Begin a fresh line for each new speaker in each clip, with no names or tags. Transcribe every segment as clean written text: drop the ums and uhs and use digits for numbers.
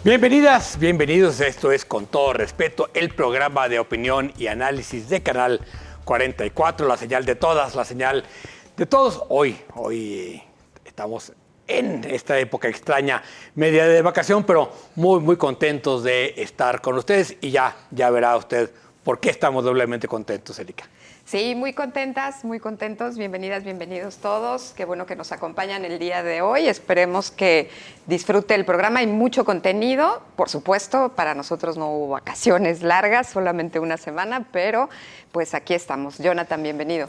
Bienvenidas, bienvenidos. Esto es Con Todo Respeto, el programa de opinión y análisis de Canal 44, la señal de todas, la señal de todos. Hoy estamos en esta época extraña, media de vacación, pero muy contentos de estar con ustedes y ya verá usted por qué estamos doblemente contentos, Erika.
Sí, muy contentas, muy contentos. Bienvenidas, bienvenidos todos. Qué bueno que nos acompañan el día de hoy. Esperemos que disfrute el programa. Hay mucho contenido. Por supuesto, para nosotros no hubo vacaciones largas, solamente una semana, pero pues aquí estamos. Jonathan, bienvenido.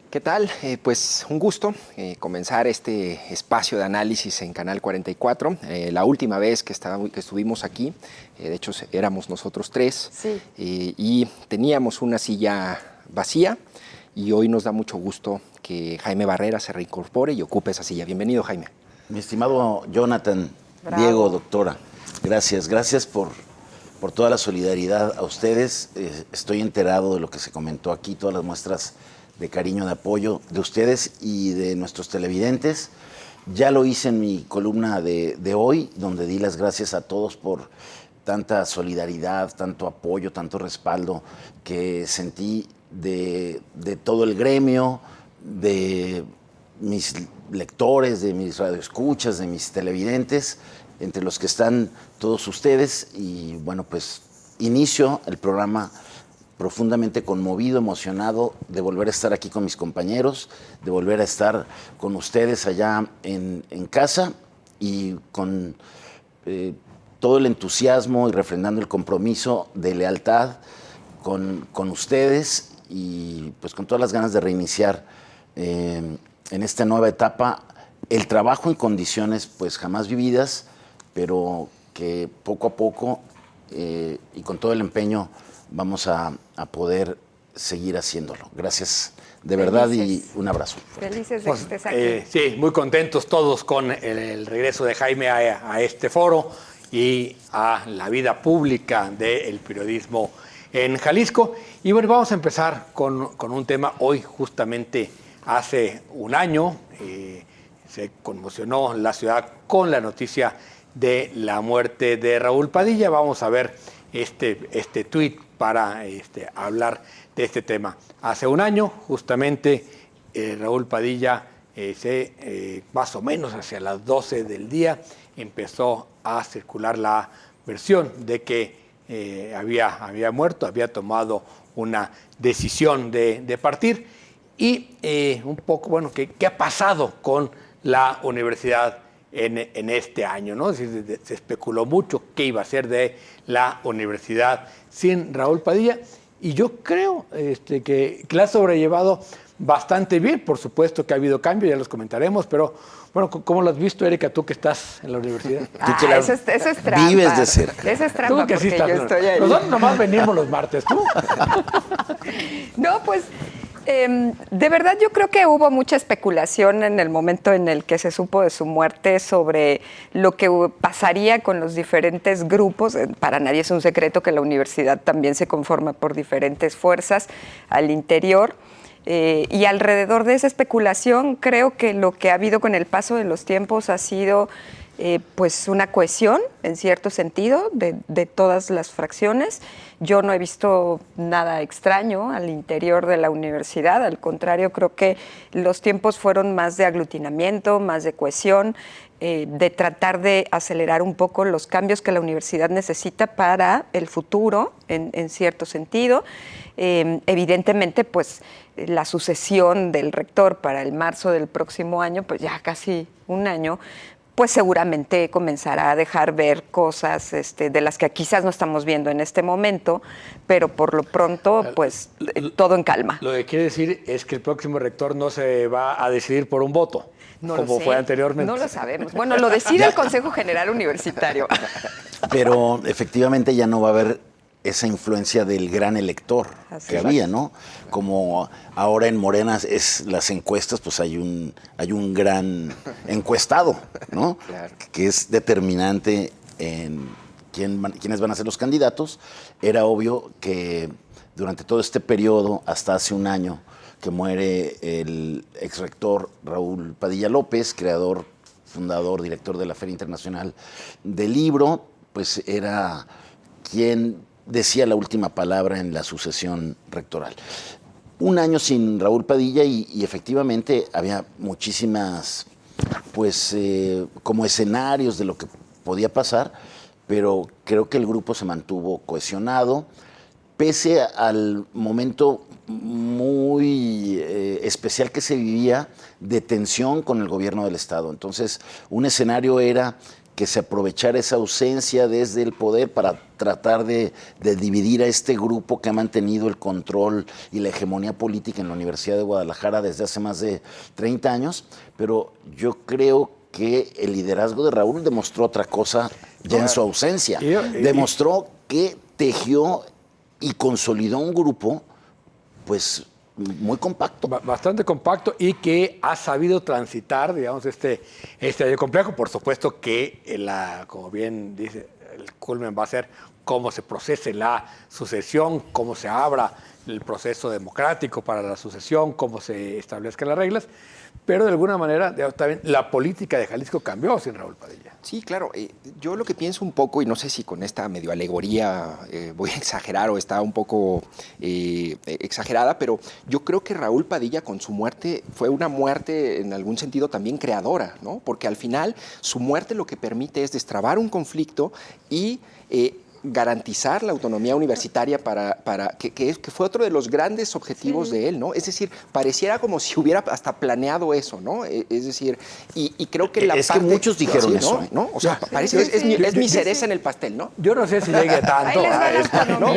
¿Qué tal? Pues un gusto comenzar este espacio de análisis en Canal 44. La última vez que estuvimos aquí, de hecho éramos nosotros tres,
sí.
Y teníamos una silla vacía y hoy nos da mucho gusto que Jaime Barrera se reincorpore y ocupe esa silla. Bienvenido, Jaime.
Mi estimado Jonathan,
Bravo.
Diego, doctora, gracias por toda la solidaridad a ustedes. Estoy enterado de lo que se comentó aquí, todas las muestras de cariño, de apoyo de ustedes y de nuestros televidentes. Ya lo hice en mi columna de hoy, donde di las gracias a todos por tanta solidaridad, tanto apoyo, tanto respaldo que sentí de todo el gremio, de mis lectores, de mis radioescuchas, de mis televidentes, entre los que están todos ustedes. Y bueno, pues inicio el programa profundamente conmovido, emocionado de volver a estar aquí con mis compañeros, de volver a estar con ustedes allá en casa y con todo el entusiasmo y refrendando el compromiso de lealtad con ustedes y pues con todas las ganas de reiniciar en esta nueva etapa el trabajo en condiciones pues jamás vividas, pero que poco a poco y con todo el empeño vamos a poder seguir haciéndolo. Gracias de verdad y un abrazo.
Felices de que estés aquí.
Sí, muy contentos todos con el regreso de Jaime a este foro y a la vida pública del periodismo en Jalisco. Y bueno, vamos a empezar con un tema. Hoy, justamente hace un año, se conmocionó la ciudad con la noticia de la muerte de Raúl Padilla. Vamos a ver este tuit para hablar de este tema. Hace un año, justamente, Raúl Padilla, más o menos hacia las 12 del día, empezó a circular la versión de que había muerto, había tomado una decisión de partir. Y un poco, bueno, ¿qué ha pasado con la universidad en este año, ¿no? Se especuló mucho qué iba a ser de la universidad sin Raúl Padilla, y yo creo que la ha sobrellevado bastante bien. Por supuesto que ha habido cambios, ya los comentaremos, pero bueno, ¿cómo lo has visto, Erika, tú que estás en la universidad?
Eso es trampa.
Vives de cerca.
Eso es trampa,
Tú que sí
porque
estás,
yo estoy ahí.
Nosotros nomás venimos los martes, ¿tú?
No, pues de verdad yo creo que hubo mucha especulación en el momento en el que se supo de su muerte sobre lo que pasaría con los diferentes grupos. Para nadie es un secreto que la universidad también se conforma por diferentes fuerzas al interior. Y alrededor de esa especulación creo que lo que ha habido con el paso de los tiempos ha sido pues una cohesión, en cierto sentido, de todas las fracciones. Yo no he visto nada extraño al interior de la universidad, al contrario, creo que los tiempos fueron más de aglutinamiento, más de cohesión, de tratar de acelerar un poco los cambios que la universidad necesita para el futuro, en cierto sentido. Evidentemente, pues la sucesión del rector para el marzo del próximo año, pues ya casi un año, pues seguramente comenzará a dejar ver cosas de las que quizás no estamos viendo en este momento, pero por lo pronto, pues todo en calma.
Lo que quiere decir es que el próximo rector no se va a decidir por un voto,
No
como fue anteriormente.
No lo sabemos. Bueno, lo decide el Consejo General Universitario.
Pero efectivamente ya no va a haber esa influencia del gran elector
Así
que
es.
había, ¿no? Como ahora en Morena es las encuestas, pues hay un gran encuestado, ¿no?
Claro.
Que es determinante en quiénes van a ser los candidatos. Era obvio que durante todo este periodo, hasta hace un año, que muere el exrector Raúl Padilla López, creador, fundador, director de la Feria Internacional del Libro, pues era quien decía la última palabra en la sucesión rectoral. Un año sin Raúl Padilla y efectivamente había muchísimas, pues, como escenarios de lo que podía pasar, pero creo que el grupo se mantuvo cohesionado, pese al momento muy especial que se vivía de tensión con el gobierno del Estado. Entonces, un escenario era que se aprovechara esa ausencia desde el poder para tratar de dividir a este grupo que ha mantenido el control y la hegemonía política en la Universidad de Guadalajara desde hace más de 30 años, pero yo creo que el liderazgo de Raúl demostró otra cosa ya en su ausencia. Demostró que tejió y consolidó un grupo, pues, muy compacto.
Bastante compacto y que ha sabido transitar, digamos, este año complejo. Por supuesto que, como bien dice, el culmen va a ser cómo se procese la sucesión, cómo se abra el proceso democrático para la sucesión, cómo se establezcan las reglas. Pero de alguna manera, digamos, también la política de Jalisco cambió sin Raúl Padilla.
Sí, claro. Yo lo que pienso un poco, y no sé si con esta medio alegoría voy a exagerar o está un poco exagerada, pero yo creo que Raúl Padilla con su muerte fue una muerte en algún sentido también creadora, ¿no? Porque al final su muerte lo que permite es destrabar un conflicto y garantizar la autonomía universitaria que fue otro de los grandes objetivos de él, ¿no? Es decir, pareciera como si hubiera hasta planeado eso, ¿no? Es decir, y creo que
que muchos dijeron eso,
¿no? O sea, parece es mi cereza en el pastel, ¿no?
Yo no sé si llegue tanto a esto, ¿no?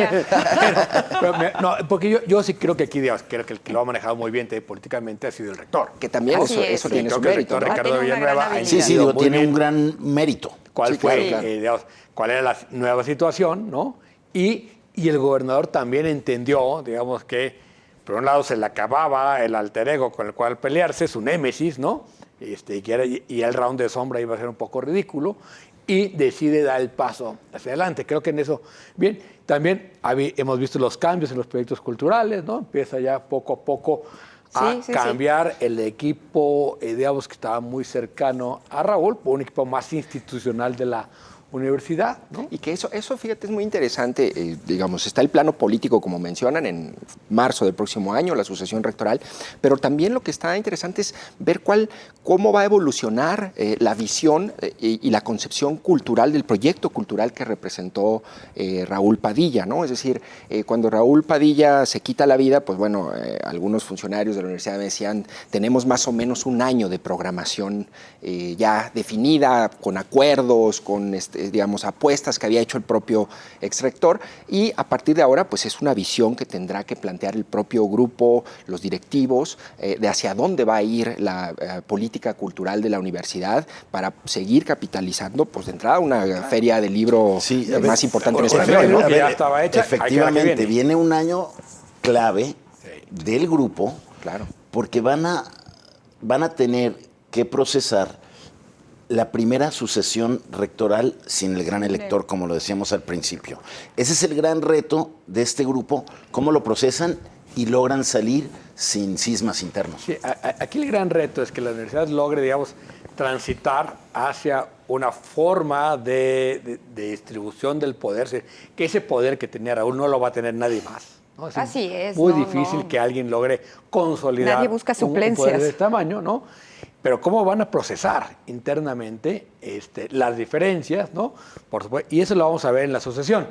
No, porque yo sí creo que aquí, digamos, creo que el que lo ha manejado muy bien políticamente ha sido el rector.
Que también eso tiene su mérito,
¿no? Ricardo
Tiene
Villanueva.
Tiene un gran mérito.
¿Cuál fue,
claro.
Digamos, cuál era la nueva situación, ¿no? Y el gobernador también entendió, digamos, que por un lado se le acababa el alter ego con el cual pelearse, su némesis, ¿no? Y el round de sombra iba a ser un poco ridículo, y decide dar el paso hacia adelante. Creo que en eso, bien, también hemos visto los cambios en los proyectos culturales, ¿no? Empieza ya poco a poco a cambiar el equipo, digamos, que estaba muy cercano a Raúl, por un equipo más institucional de la universidad, ¿no?
Y que eso, fíjate, es muy interesante. Digamos, está el plano político, como mencionan, en marzo del próximo año, la sucesión rectoral, pero también lo que está interesante es ver cómo va a evolucionar la visión y la concepción cultural del proyecto cultural que representó Raúl Padilla, ¿no? Es decir, cuando Raúl Padilla se quita la vida, pues bueno, algunos funcionarios de la universidad me decían, tenemos más o menos un año de programación ya definida, con acuerdos, con digamos, apuestas que había hecho el propio exrector, y a partir de ahora pues es una visión que tendrá que plantear el propio grupo, los directivos, de hacia dónde va a ir la política cultural de la universidad para seguir capitalizando, pues de entrada, una feria del libro más importante en español, ¿no?
Ya estaba hecha.
Efectivamente, viene un año clave del grupo,
claro,
porque van a tener que procesar la primera sucesión rectoral sin el gran elector, como lo decíamos al principio. Ese es el gran reto de este grupo, cómo lo procesan y logran salir sin cismas internos.
Sí, aquí el gran reto es que la universidad logre, digamos, transitar hacia una forma de distribución del poder, que ese poder que tenía Raúl no lo va a tener nadie más, ¿no?
Así es.
Muy difícil que alguien logre consolidar
Nadie busca suplencias.
un poder de este tamaño, ¿no? Pero cómo van a procesar internamente las diferencias, ¿no? Por supuesto, y eso lo vamos a ver en la sucesión.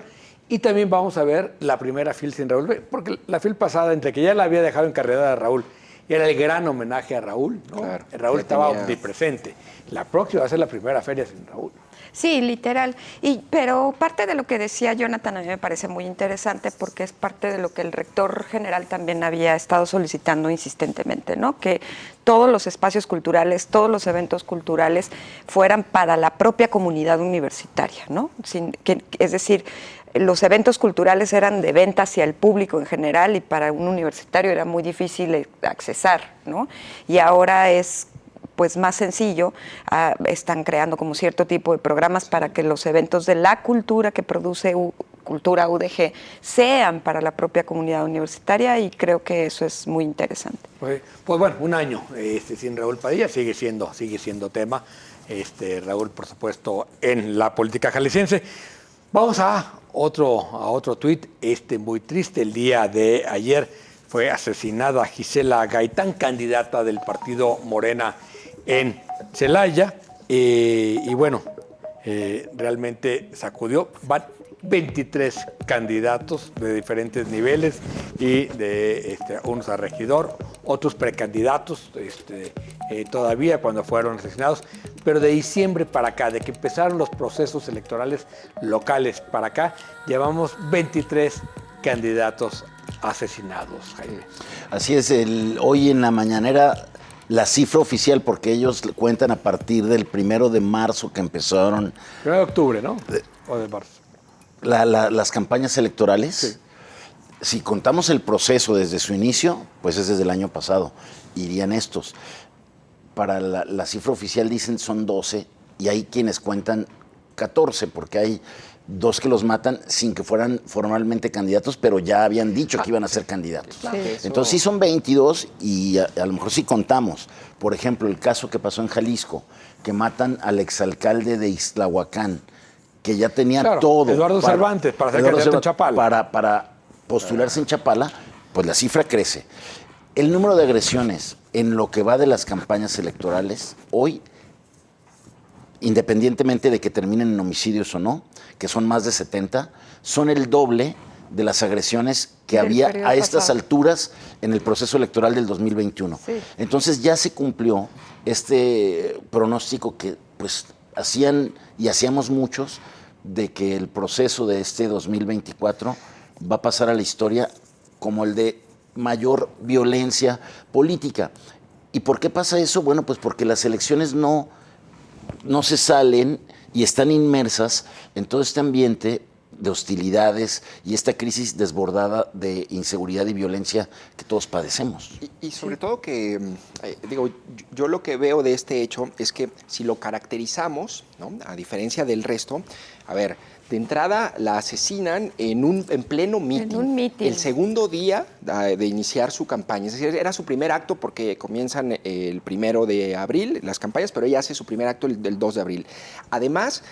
Y también vamos a ver la primera FIL sin Raúl, porque la FIL pasada, entre que ya la había dejado encarregada a Raúl, y era el gran homenaje a Raúl, ¿no?
Claro,
Raúl estaba omnipresente. La próxima va a ser la primera feria sin Raúl.
Sí, literal. Pero parte de lo que decía Jonathan a mí me parece muy interesante porque es parte de lo que el rector general también había estado solicitando insistentemente, ¿no? Que todos los espacios culturales, todos los eventos culturales fueran para la propia comunidad universitaria, ¿no? Es decir, los eventos culturales eran de venta hacia el público en general y para un universitario era muy difícil accesar, ¿no? Y ahora es pues más sencillo, están creando como cierto tipo de programas para que los eventos de la cultura que produce Cultura UDG sean para la propia comunidad universitaria y creo que eso es muy interesante.
Pues bueno, un año sin Raúl Padilla sigue siendo tema. Raúl, por supuesto, en la política jalisciense. Vamos a otro tuit, muy triste. El día de ayer fue asesinada Gisela Gaitán, candidata del partido Morena en Celaya. Y bueno, realmente sacudió. Van 23 candidatos de diferentes niveles y de unos a regidor, otros precandidatos todavía cuando fueron asesinados. Pero de diciembre para acá, de que empezaron los procesos electorales locales para acá, llevamos 23 candidatos asesinados, Jaime.
Así es, hoy en la mañanera la cifra oficial, porque ellos cuentan a partir del 1 de marzo que empezaron.
1 de octubre, ¿no? O de marzo.
Las campañas electorales.
Sí.
Si contamos el proceso desde su inicio, pues es desde el año pasado, irían estos. Para la cifra oficial dicen son 12 y hay quienes cuentan 14, porque hay 2 que los matan sin que fueran formalmente candidatos, pero ya habían dicho que iban a ser candidatos.
Sí.
Entonces sí son 22 y a lo mejor sí contamos. Por ejemplo, el caso que pasó en Jalisco, que matan al exalcalde de Ixtlahuacán, que ya tenía todo.
Eduardo Cervantes, para ser candidato en Chapala.
Para postularse en Chapala, pues la cifra crece. El número de agresiones en lo que va de las campañas electorales, hoy, independientemente de que terminen en homicidios o no, que son más de 70, son el doble de las agresiones que había a estas alturas en el proceso electoral del 2021.
Sí.
Entonces ya se cumplió este pronóstico que pues hacíamos muchos, de que el proceso de este 2024 va a pasar a la historia como el de mayor violencia política. ¿Y por qué pasa eso? Bueno, pues porque las elecciones no se salen y están inmersas en todo este ambiente de hostilidades y esta crisis desbordada de inseguridad y violencia que todos padecemos.
Y sobre todo que, yo lo que veo de este hecho es que si lo caracterizamos, ¿no?, a diferencia del resto, a ver, de entrada la asesinan en pleno mitin.
En un mitin.
El segundo día de iniciar su campaña. Es decir, era su primer acto porque comienzan el 1 de abril las campañas, pero ella hace su primer acto el 2 de abril. Además,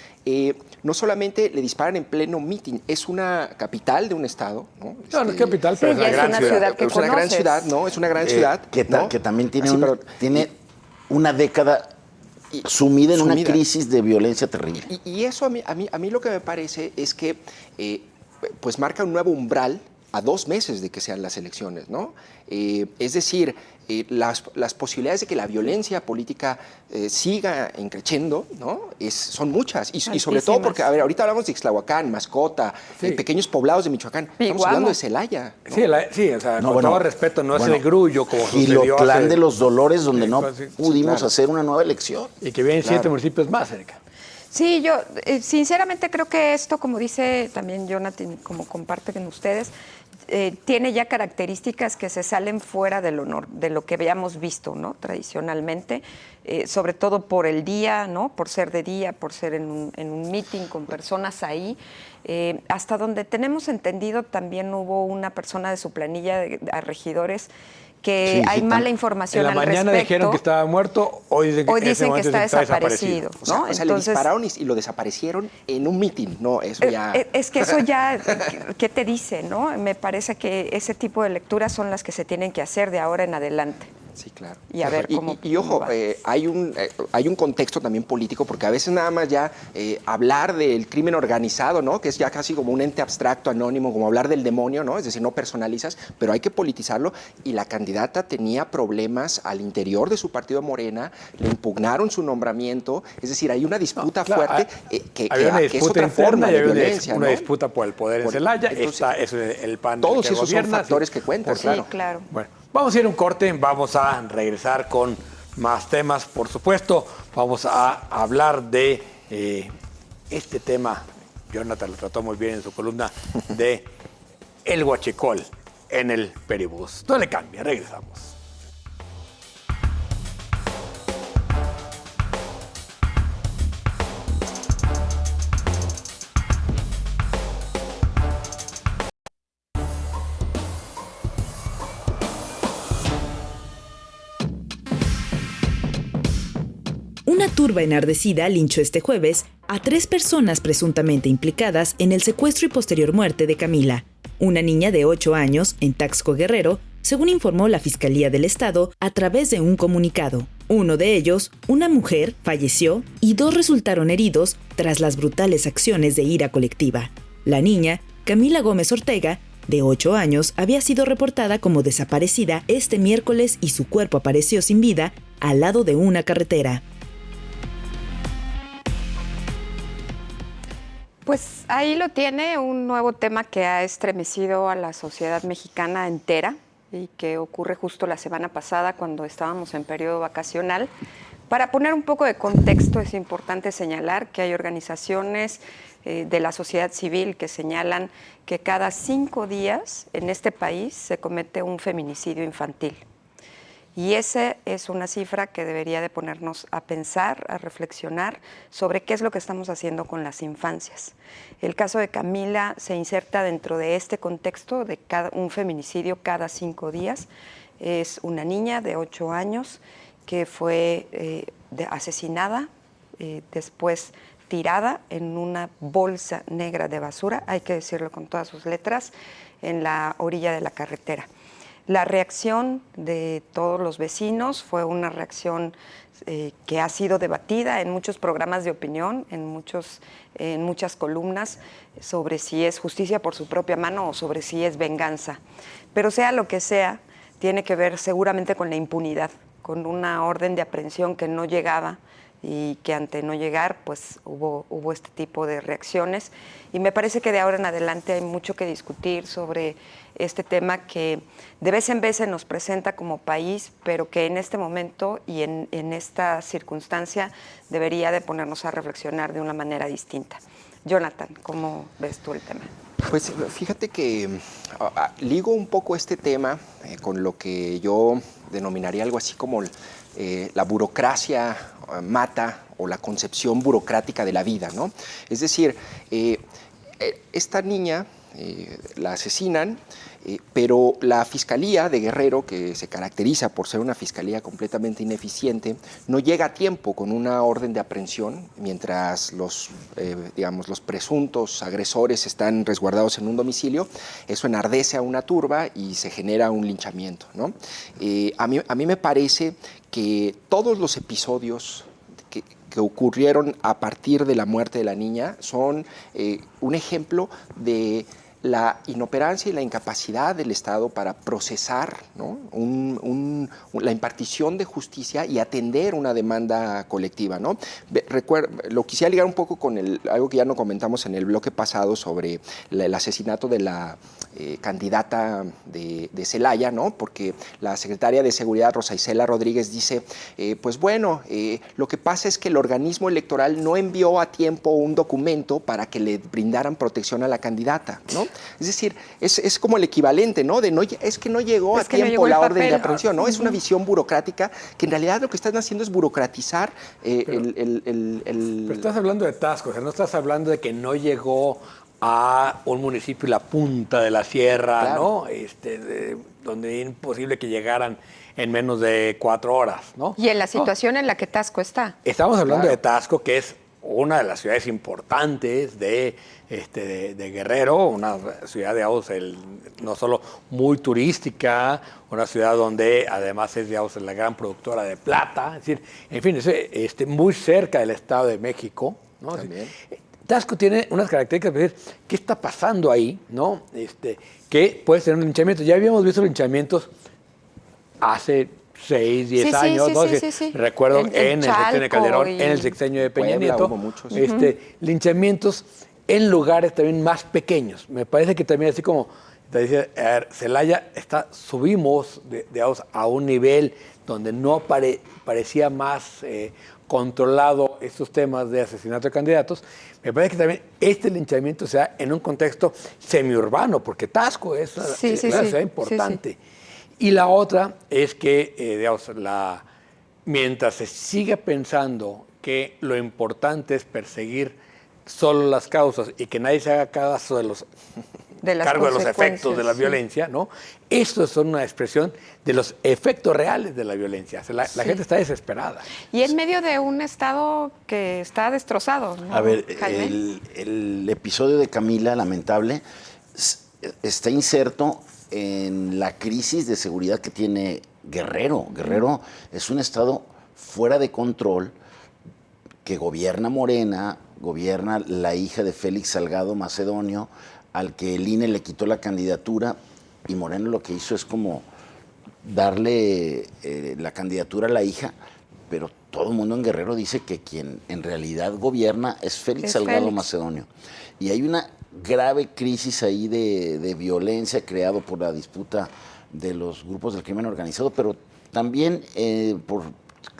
no solamente le disparan en pleno mitin, es una capital de un estado, ¿no?
No es capital, pero
sí,
es una gran ciudad.
que
Es una gran ciudad, ¿no? Es una gran ciudad.
Que también tiene una década sumida en una crisis de violencia terrible.
Y eso a mí lo que me parece es que pues marca un nuevo umbral a 2 meses de que sean las elecciones, ¿no? Es decir, las posibilidades de que la violencia política siga creciendo, ¿no? Son muchas. Y sobre todo porque, a ver, ahorita hablamos de Ixtlahuacán, Mascota, pequeños poblados de Michoacán. Estamos hablando de Celaya, ¿no?
Sí, o sea, con todo respeto, no es el grullo como sucedió
Gilotlán de los Dolores, donde no pudimos hacer una nueva elección.
Y que vienen 7 municipios más cerca.
Sí, yo sinceramente creo que esto, como dice también Jonathan, como comparten ustedes, tiene ya características que se salen fuera de lo que habíamos visto, ¿no?, tradicionalmente, sobre todo por el día, ¿no?, por ser de día, por ser en un meeting con personas ahí. Hasta donde tenemos entendido, también hubo una persona de su planilla a regidores que hay mala información al respecto.
En la mañana dijeron que estaba muerto, hoy dicen que está desaparecido.
¿no?
O sea, le dispararon y lo desaparecieron en un mitin, ¿no? Eso ya...
Es que eso ya, ¿qué te dice, no? Me parece que ese tipo de lecturas son las que se tienen que hacer de ahora en adelante.
Sí, claro.
Y a ver cómo...
Y ojo, hay un contexto también político, porque a veces nada más ya hablar del crimen organizado, ¿no?, que es ya casi como un ente abstracto, anónimo, como hablar del demonio, ¿no? Es decir, no personalizas, pero hay que politizarlo. Y la candidata tenía problemas al interior de su partido Morena, le impugnaron su nombramiento, es decir, hay una disputa fuerte que es otra forma de violencia,
una disputa por el poder en Celaya, es el PAN
todos
que
esos
gobierna,
son factores que cuentan,
Sí, claro.
Bueno, vamos a ir a un corte, vamos a regresar con más temas, por supuesto. Vamos a hablar de este tema, Jonathan lo trató muy bien en su columna, de el huachicol en el Peribús. No le cambia, regresamos.
Una turba enardecida linchó este jueves a 3 personas presuntamente implicadas en el secuestro y posterior muerte de Camila, una niña de 8 años en Taxco, Guerrero, según informó la Fiscalía del Estado a través de un comunicado. Uno de ellos, una mujer, falleció y 2 resultaron heridos tras las brutales acciones de ira colectiva. La niña, Camila Gómez Ortega, de 8 años, había sido reportada como desaparecida este miércoles y su cuerpo apareció sin vida al lado de una carretera.
Pues ahí lo tiene, un nuevo tema que ha estremecido a la sociedad mexicana entera y que ocurre justo la semana pasada cuando estábamos en periodo vacacional. Para poner un poco de contexto, es importante señalar que hay organizaciones de la sociedad civil que señalan que cada 5 días en este país se comete un feminicidio infantil. Y esa es una cifra que debería de ponernos a pensar, a reflexionar sobre qué es lo que estamos haciendo con las infancias. El caso de Camila se inserta dentro de este contexto de un feminicidio cada 5 días. Es una niña de 8 años que fue asesinada, después tirada en una bolsa negra de basura, hay que decirlo con todas sus letras, en la orilla de la carretera. La reacción de todos los vecinos fue una reacción que ha sido debatida en muchos programas de opinión, en muchas columnas, sobre si es justicia por su propia mano o sobre si es venganza. Pero sea lo que sea, tiene que ver seguramente con la impunidad, con una orden de aprehensión que no llegaba y que ante no llegar pues hubo este tipo de reacciones. Y me parece que de ahora en adelante hay mucho que discutir sobre este tema que de vez en vez se nos presenta como país, pero que en este momento y en esta circunstancia debería de ponernos a reflexionar de una manera distinta. Jonathan, ¿cómo ves tú el tema?
Pues fíjate que ligo un poco este tema con lo que yo denominaría algo así como la burocracia mata o la concepción burocrática de la vida, ¿no? Es decir, esta niña la asesinan, pero la Fiscalía de Guerrero, que se caracteriza por ser una fiscalía completamente ineficiente, no llega a tiempo con una orden de aprehensión mientras los presuntos agresores están resguardados en un domicilio. Eso enardece a una turba y se genera un linchamiento, ¿no? A mí me parece que todos los episodios que ocurrieron a partir de la muerte de la niña son un ejemplo de la inoperancia y la incapacidad del Estado para procesar, ¿no?, la impartición de justicia y atender una demanda colectiva, ¿no? Lo quisiera ligar un poco con algo que ya no comentamos en el bloque pasado sobre el asesinato de la candidata de Celaya, ¿no? Porque la secretaria de Seguridad, Rosa Isela Rodríguez, dice, pues bueno, lo que pasa es que el organismo electoral no envió a tiempo un documento para que le brindaran protección a la candidata, ¿no? Es decir, es como el equivalente, ¿no? Es que no llegó a tiempo la orden de aprehensión, ¿no? Es una visión burocrática que en realidad lo que están haciendo es burocratizar
Pero estás hablando de Taxco, o sea, no estás hablando de que no llegó a un municipio la punta de la sierra, claro, ¿no? Donde es imposible que llegaran en menos de 4 horas, ¿no?
Y en la situación en la que Taxco está.
Estamos hablando de Taxco, que es una de las ciudades importantes de Guerrero, una ciudad, digamos, no solo muy turística, una ciudad donde además es, digamos, la gran productora de plata, es decir, en fin, es muy cerca del Estado de México, ¿no? Taxco tiene unas características, es decir, ¿qué está pasando ahí, no? Que puede ser un linchamiento. Ya habíamos visto linchamientos hace 6, 10 años, ¿no? Sí. Recuerdo en el sexenio de Calderón, en el sexenio de Peña Nieto, hubo muchos. Linchamientos en lugares también más pequeños. Me parece que también así como te decía, Celaya subimos a un nivel donde no parecía más controlado estos temas de asesinato de candidatos. Me parece que también este linchamiento se da en un contexto semiurbano, porque Taxco es una ciudad importante. Y la otra es que, digamos, mientras se siga pensando que lo importante es perseguir solo las causas y que nadie se haga caso de los
De las
cargo de los efectos
consecuencias,
de la
sí.
violencia, ¿no? Estos son una expresión de los efectos reales de la violencia. O sea, la gente está desesperada.
Y en medio de un Estado que está destrozado, ¿no,
A ver,
Jaime?
el episodio de Camila, lamentable, está inserto en la crisis de seguridad que tiene Guerrero. Guerrero es un estado fuera de control que gobierna Morena, gobierna la hija de Félix Salgado Macedonio, al que el INE le quitó la candidatura, y Morena lo que hizo es como darle la candidatura a la hija, pero todo el mundo en Guerrero dice que quien en realidad gobierna es Félix Salgado Macedonio. Y hay una grave crisis ahí de violencia creado por la disputa de los grupos del crimen organizado, pero también por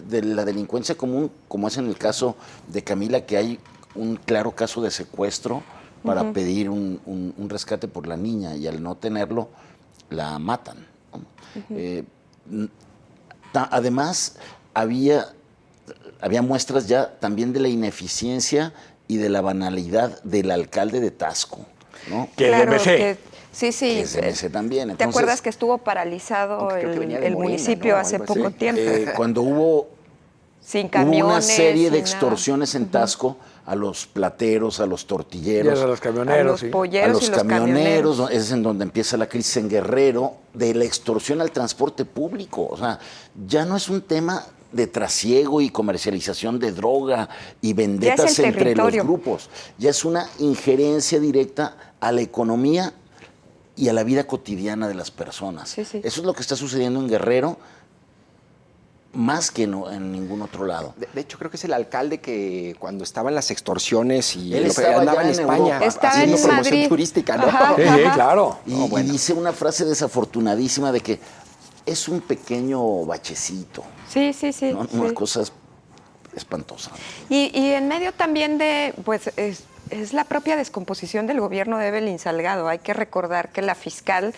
de la delincuencia común, como es en el caso de Camila, que hay un claro caso de secuestro para pedir un rescate por la niña, y al no tenerlo, la matan, ¿no? Además, había muestras ya también de la ineficiencia y de la banalidad del alcalde de Taxco, ¿no?
Que
Claro,
es de MC.
sí.
Que es de MC también.
¿Te
Entonces,
acuerdas que estuvo paralizado
Aunque creo que venía de
el
Morena,
municipio
¿no?
hace
Algo así.
poco tiempo?
cuando hubo
Sin camiones.
una serie de
sin nada.
extorsiones en Taxco a los plateros, a los
Y
tortilleros,
a los camioneros,
a los
sí.
a
polleros
los
y los
camioneros,
camioneros.
es en donde empieza la crisis en Guerrero, de la extorsión al transporte público. O sea, ya no es un tema de trasiego y comercialización de droga y vendetas
el
entre los
territorio.
grupos. Ya es una injerencia directa a la economía y a la vida cotidiana de las personas.
Sí.
Eso es lo que está sucediendo en Guerrero, más que en ningún otro lado.
De hecho, creo que es el alcalde que cuando estaban las extorsiones y
Él estaba
andaba
ya
en
en
España
Europa.
Estaba
haciendo
en
promoción
Madrid.
turística, ¿no?
Ajá.
Sí, claro.
Y, y dice una frase desafortunadísima de que es un pequeño bachecito,
Sí.
¿no?
sí.
Una cosa espantosa.
Y en medio también de, pues, es la propia descomposición del gobierno de Evelyn Salgado. Hay que recordar que la fiscal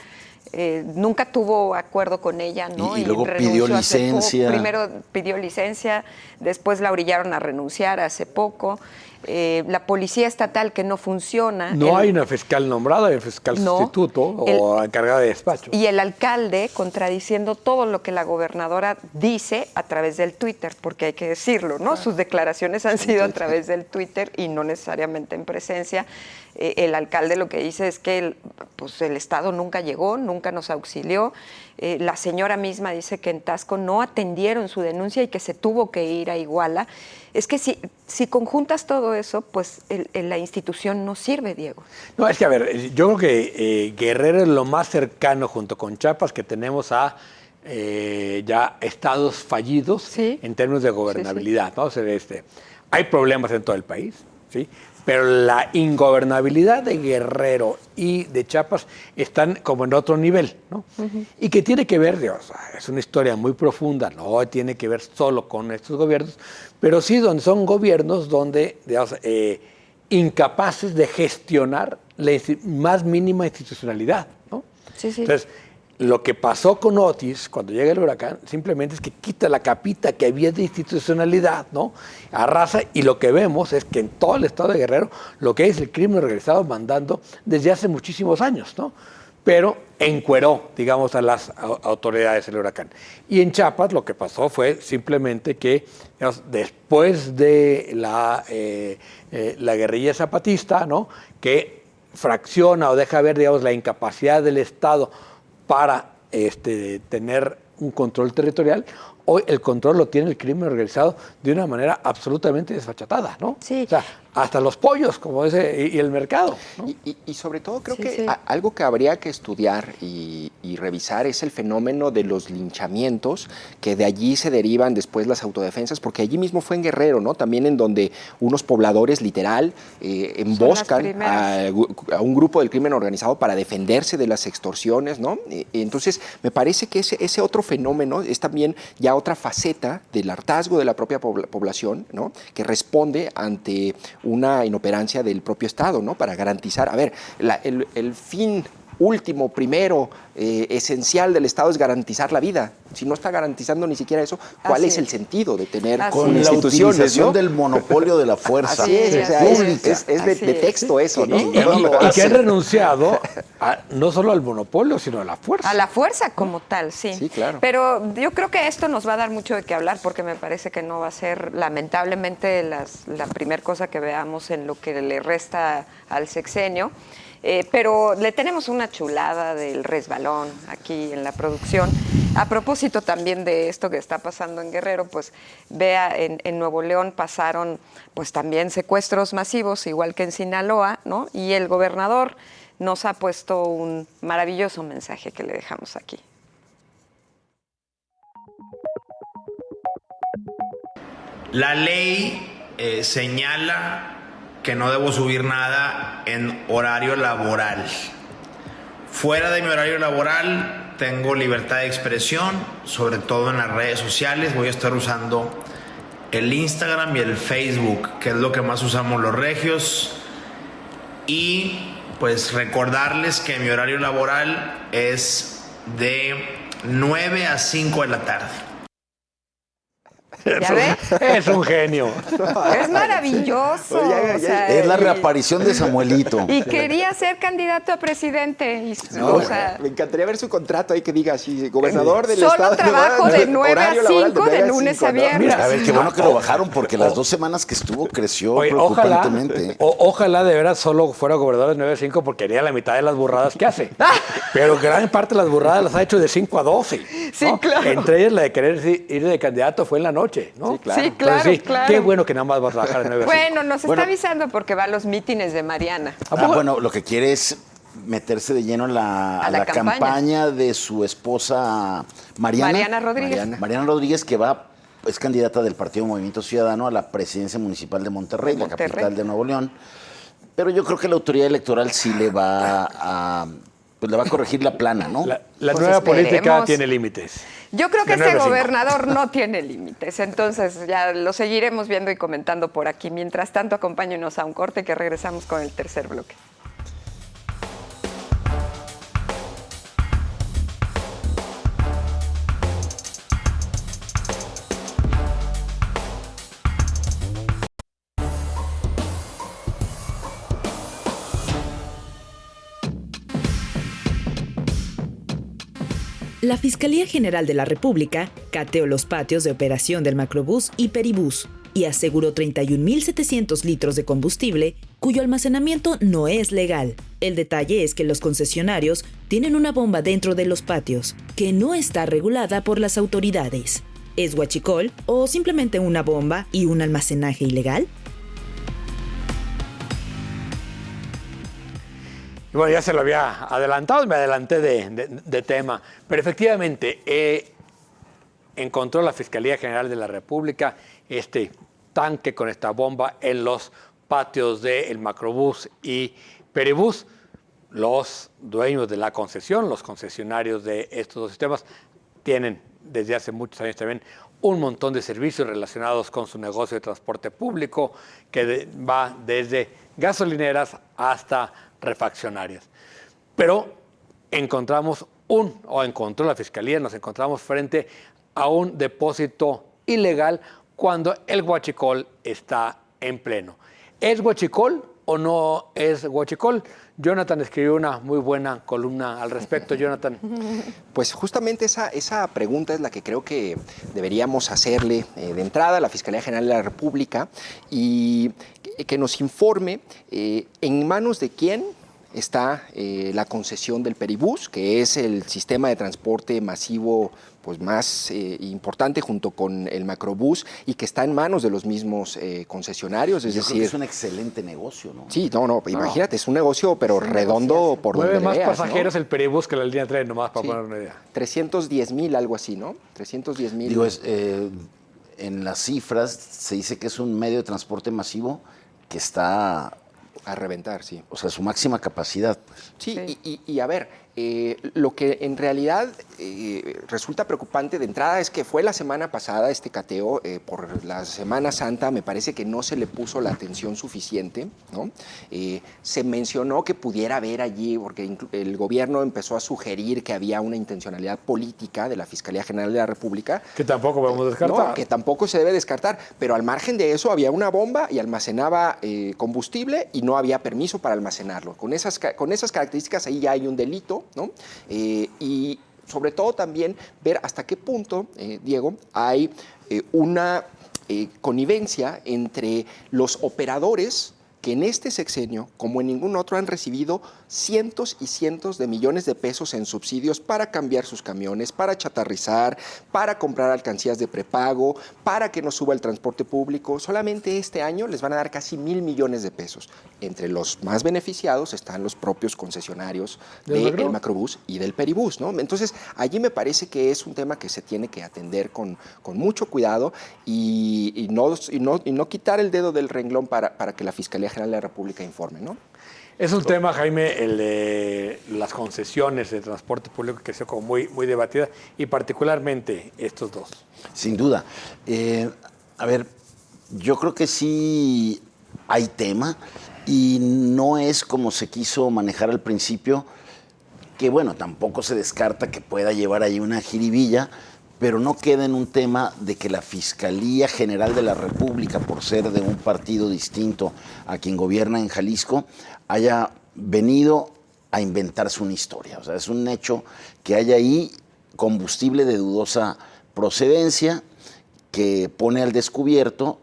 nunca tuvo acuerdo con ella, ¿no?
Y luego
renunció
pidió
hace poco.
licencia.
Primero pidió licencia, después la orillaron a renunciar hace poco. La policía estatal que no funciona.
No hay una fiscal nombrada, hay un fiscal
No.
sustituto o encargada de despacho.
Y el alcalde contradiciendo todo lo que la gobernadora dice a través del Twitter, porque hay que decirlo, ¿no? Sus declaraciones han sido a través del Twitter y no necesariamente en presencia. El alcalde lo que dice es que el Estado nunca llegó, nunca nos auxilió. La señora misma dice que en Taxco no atendieron su denuncia y que se tuvo que ir a Iguala. Es que si conjuntas todo eso, pues la institución no sirve, Diego.
No, es que, a ver, yo creo que Guerrero es lo más cercano, junto con Chiapas, que tenemos a ya estados fallidos
Sí.
en términos de gobernabilidad, ¿no? O sea, hay problemas en todo el país, ¿sí? Pero la ingobernabilidad de Guerrero y de Chiapas están como en otro nivel, ¿no? Y que tiene que ver, Dios, es una historia muy profunda, no tiene que ver solo con estos gobiernos, pero sí son gobiernos donde, digamos, incapaces de gestionar la más mínima institucionalidad, ¿no?
Sí.
Entonces, lo que pasó con Otis cuando llega el huracán simplemente es que quita la capita que había de institucionalidad, ¿no? Arrasa, y lo que vemos es que en todo el estado de Guerrero lo que es el crimen organizado mandando desde hace muchísimos años, ¿no? Pero encueró, digamos, a las autoridades del huracán. Y en Chiapas lo que pasó fue simplemente que, digamos, después de la guerrilla zapatista, ¿no? Que fracciona o deja ver, digamos, la incapacidad del Estado para tener un control territorial, hoy el control lo tiene el crimen organizado de una manera absolutamente desfachatada, ¿no?
Sí.
O sea, hasta los pollos, como dice, y el mercado, ¿no?
Y sobre todo creo
Sí,
que
sí.
algo que habría que estudiar y revisar es el fenómeno de los linchamientos, que de allí se derivan después las autodefensas, porque allí mismo fue en Guerrero, ¿no? También en donde unos pobladores literal emboscan
primeras.
a un grupo del crimen organizado para defenderse de las extorsiones, ¿no? Entonces, me parece que ese otro fenómeno es también ya otra faceta del hartazgo de la propia población, ¿no? Que responde ante una inoperancia del propio Estado, ¿no? Para garantizar, a ver, el fin último, primero, esencial del Estado es garantizar la vida. Si no está garantizando ni siquiera eso, ¿cuál es el sentido de tener
con la
instituciones,
utilización
¿no?
del monopolio de la fuerza
Así es, o sea,
pública?
es de texto eso, ¿no?
Y que han renunciado no solo al monopolio, sino a la fuerza.
A la fuerza como tal, sí.
Sí, claro.
Pero yo creo que esto nos va a dar mucho de qué hablar porque me parece que no va a ser, lamentablemente, la primera cosa que veamos en lo que le resta al sexenio. Pero le tenemos una chulada del resbalón aquí en la producción. A propósito también de esto que está pasando en Guerrero, pues vea, en Nuevo León pasaron pues también secuestros masivos, igual que en Sinaloa, ¿no? Y el gobernador nos ha puesto un maravilloso mensaje que le dejamos aquí.
La ley señala que no debo subir nada en horario laboral. Fuera de mi horario laboral tengo libertad de expresión, sobre todo en las redes sociales. Voy a estar usando el Instagram y el Facebook, que es lo que más usamos los regios. Y pues recordarles que mi horario laboral es de 9 a 5 de la tarde.
¿Ya ve?
Es un genio.
Es maravilloso.
Oye,
o sea,
Es la
y-
reaparición de Samuelito.
Y quería ser candidato a presidente.
No,
o sea,
me encantaría ver su contrato ahí que diga así, gobernador del
solo
Estado.
trabajo de 9 a
horario laboral
5 de
9 a
lunes
5,
a
¿no?
viernes.
Mira,
A ver, qué bueno que lo bajaron porque las 2 semanas que estuvo creció
Oye, ojalá,
preocupantemente.
ojalá de veras solo fuera gobernador de 9 a 5 porque haría la mitad de las burradas que hace. Pero gran parte de las burradas las ha hecho de 5 a 12.
Sí,
¿no?
claro.
Entre ellas la de querer ir de candidato fue en la noche, ¿no?
Sí, claro.
Sí, claro,
Entonces,
claro.
Qué bueno que nada más va a trabajar de 9 a 5.
Bueno, nos está avisando porque va a los mítines de Mariana.
Bueno, lo que quiere es meterse de lleno en
A la
la
campaña.
campaña de su esposa Mariana.
Mariana Rodríguez.
Mariana Rodríguez, que es candidata del Partido Movimiento Ciudadano a la presidencia municipal de Monterrey, la
Monterrey.
capital de Nuevo León. Pero yo creo que la autoridad electoral sí le va le va a corregir la plana, ¿no?
La
Pues
nueva política
esperemos.
tiene límites.
Yo creo que
De 9
este
a 5.
gobernador no tiene límites, entonces ya lo seguiremos viendo y comentando por aquí. Mientras tanto, acompáñenos a un corte que regresamos con el tercer bloque.
La Fiscalía General de la República cateó los patios de operación del Macrobús y Peribús y aseguró 31.700 litros de combustible cuyo almacenamiento no es legal. El detalle es que los concesionarios tienen una bomba dentro de los patios, que no está regulada por las autoridades. ¿Es huachicol o simplemente una bomba y un almacenaje ilegal?
Y bueno, ya se lo había adelantado, me adelanté de tema, pero efectivamente encontró la Fiscalía General de la República este tanque con esta bomba en los patios del Macrobús y Peribús. Los dueños de la concesión, los concesionarios de estos dos sistemas, tienen desde hace muchos años también un montón de servicios relacionados con su negocio de transporte público que va desde gasolineras hasta refaccionarias. Pero encontró la Fiscalía, nos encontramos frente a un depósito ilegal cuando el huachicol está en pleno. ¿Es huachicol o no es huachicol? Jonathan escribió una muy buena columna al respecto. Jonathan.
Pues justamente esa pregunta es la que creo que deberíamos hacerle de entrada a la Fiscalía General de la República y que nos informe en manos de quién está la concesión del Peribús, que es el sistema de transporte masivo pues, más importante junto con el Macrobús y que está en manos de los mismos concesionarios. Es
Yo creo
decir,
que es un excelente negocio, ¿no?
sí, imagínate, es un negocio, pero redondo por donde
Mueve más
veas, ¿no?
pasajeros el Peribús que la línea 3, nomás para
Sí.
poner una idea.
310,000, algo así, ¿no? 310,000.
Digo, en las cifras se dice que es un medio de transporte masivo que está,
A reventar, sí.
o sea, su máxima capacidad, pues.
Sí,
Sí.
y a ver, Lo que en realidad resulta preocupante de entrada es que fue la semana pasada este cateo, por la Semana Santa me parece que no se le puso la atención suficiente, ¿no? Se mencionó que pudiera haber allí, porque el gobierno empezó a sugerir que había una intencionalidad política de la Fiscalía General de la República.
Que tampoco podemos descartar.
No, que tampoco se debe descartar, pero al margen de eso había una bomba y almacenaba combustible y no había permiso para almacenarlo. Con esas características ahí ya hay un delito, ¿no? Y sobre todo también ver hasta qué punto, Diego, hay una connivencia entre los operadores que en este sexenio, como en ningún otro, han recibido cientos y cientos de millones de pesos en subsidios para cambiar sus camiones, para chatarrizar, para comprar alcancías de prepago, para que no suba el transporte público. Solamente este año les van a dar casi 1,000 millones de pesos. Entre los más beneficiados están los propios concesionarios del Macrobús y del Peribús, ¿no? Entonces, allí me parece que es un tema que se tiene que atender con mucho cuidado y no quitar el dedo del renglón para que la Fiscalía General de la República informe, ¿no?
Es un tema, Jaime, el de las concesiones de transporte público que se como muy debatida, y particularmente estos dos.
Sin duda. A ver, yo creo que sí hay tema y no es como se quiso manejar al principio, que bueno, tampoco se descarta que pueda llevar ahí una jiribilla, pero no queda en un tema de que la Fiscalía General de la República, por ser de un partido distinto a quien gobierna en Jalisco, haya venido a inventarse una historia. O sea, es un hecho que haya ahí combustible de dudosa procedencia que pone al descubierto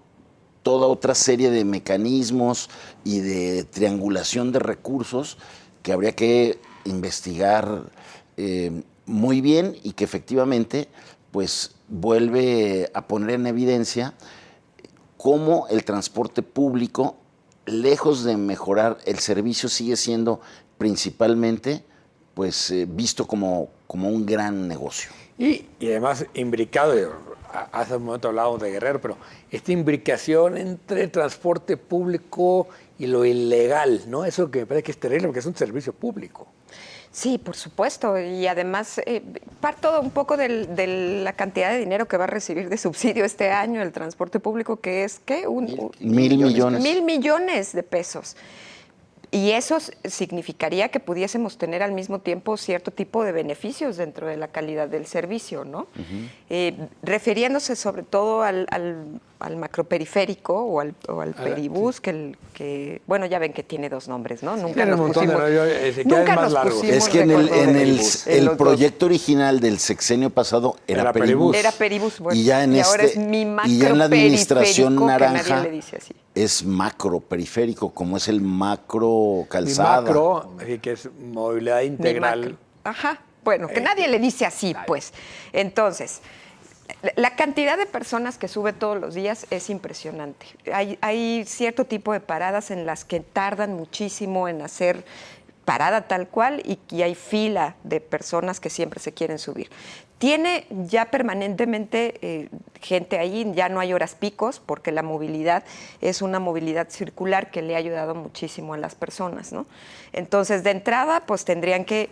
toda otra serie de mecanismos y de triangulación de recursos que habría que investigar muy bien y que efectivamente pues vuelve a poner en evidencia cómo el transporte público, lejos de mejorar el servicio, sigue siendo principalmente pues visto como un gran negocio.
Y además imbricado, hace un momento hablábamos de Guerrero, pero esta imbricación entre el transporte público y lo ilegal, ¿no? Eso que me parece que es terrible porque es un servicio público.
Sí, por supuesto. Y además, parto un poco de la cantidad de dinero que va a recibir de subsidio este año el transporte público, que es, ¿qué?
1,000 millones.
1,000 millones de pesos. Y eso significaría que pudiésemos tener al mismo tiempo cierto tipo de beneficios dentro de la calidad del servicio, ¿no? Refiriéndose sobre todo al macroperiférico o al Peribús, que, bueno, ya ven que tiene dos nombres, ¿no?
Nunca nos pusimos,
es que en el proyecto original del sexenio pasado era Peribús.
Era Peribús, bueno,
y ya en
ahora es mi
y ya en la administración naranja
que nadie le dice así.
Es macro periférico, como es el macro calzada.
Mi macro, que es movilidad integral.
Ajá, bueno, que nadie le dice así, pues. Entonces, la cantidad de personas que sube todos los días es impresionante. Hay cierto tipo de paradas en las que tardan muchísimo en hacer parada tal cual y hay fila de personas que siempre se quieren subir. Tiene ya permanentemente gente ahí, ya no hay horas picos, porque la movilidad es una movilidad circular que le ha ayudado muchísimo a las personas, ¿no? Entonces, de entrada, pues tendrían que,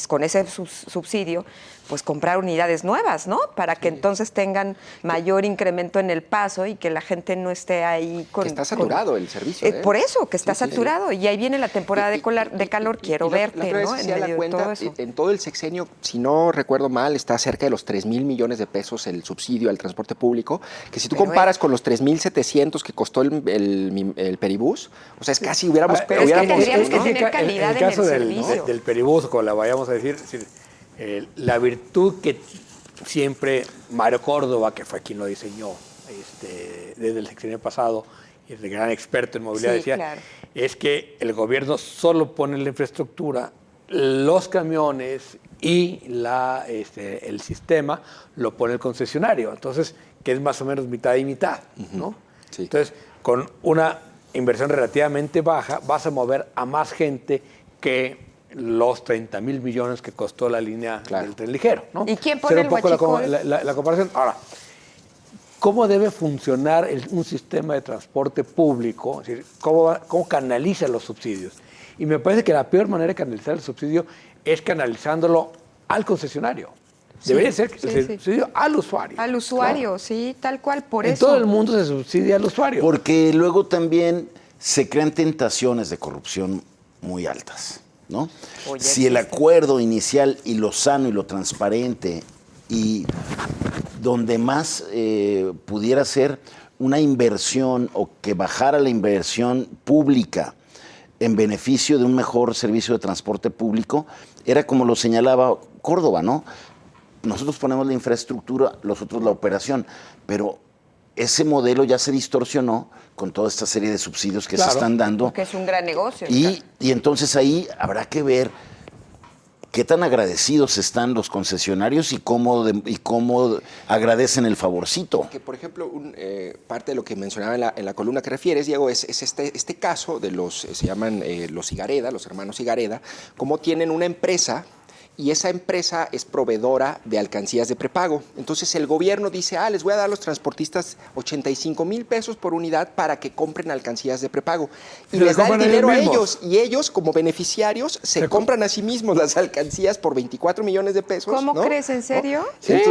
con ese subsidio, pues comprar unidades nuevas, ¿no? Para que entonces tengan mayor incremento en el paso y que la gente no esté ahí con...
Que está saturado el servicio, ¿eh?
Por eso, que está saturado. Y ahí viene la temporada de calor, quiero verte, ¿no?
En medio de todo eso. En todo el sexenio, si no recuerdo mal, está cerca de los 3,000 millones de pesos el subsidio al transporte público, que si tú comparas con los 3,700 que costó el Peribús, o sea, es casi hubiéramos...
Pero es que tendríamos que tener calidad
en el caso
en el servicio.
del Peribús, como la vayamos a decir, la virtud que siempre Mario Córdoba, que fue quien lo diseñó desde el sexenio pasado, y es el gran experto en movilidad, decía, claro, es que el gobierno solo pone la infraestructura, los camiones y el sistema lo pone el concesionario. Entonces, que es más o menos mitad y mitad, ¿no? Sí. Entonces, con una inversión relativamente baja, vas a mover a más gente que los 30,000 millones que costó la línea del tren ligero, ¿no?
¿Y quién pone el huachicol?
La comparación. Ahora, ¿cómo debe funcionar un sistema de transporte público? Es decir, ¿cómo canaliza los subsidios? Y me parece que la peor manera de canalizar el subsidio es canalizándolo al concesionario. Debería ser el subsidio al usuario.
Al usuario, sí, tal cual, por
en
eso.
todo el mundo se subsidia al usuario.
Porque luego también se crean tentaciones de corrupción muy altas, ¿no?
Oye,
si el acuerdo inicial y lo sano y lo transparente y donde más pudiera ser una inversión o que bajara la inversión pública en beneficio de un mejor servicio de transporte público, era como lo señalaba Córdoba, ¿no? Nosotros ponemos la infraestructura, los otros la operación, pero ese modelo ya se distorsionó con toda esta serie de subsidios que se están dando.
Porque es un gran negocio.
Y entonces ahí habrá que ver qué tan agradecidos están los concesionarios y cómo agradecen el favorcito.
Que, por ejemplo, parte de lo que mencionaba en la columna que refieres, Diego, es este caso de se llaman los Higareda, los hermanos Higareda, cómo tienen una empresa y esa empresa es proveedora de alcancías de prepago. Entonces el gobierno dice, les voy a dar a los transportistas 85,000 pesos por unidad para que compren alcancías de prepago. Y les da el dinero a ellos. Y ellos, como beneficiarios, se compran a sí mismos las alcancías por 24 millones de pesos.
¿Cómo
¿no?
crees? ¿En serio?
¿No?
Sí.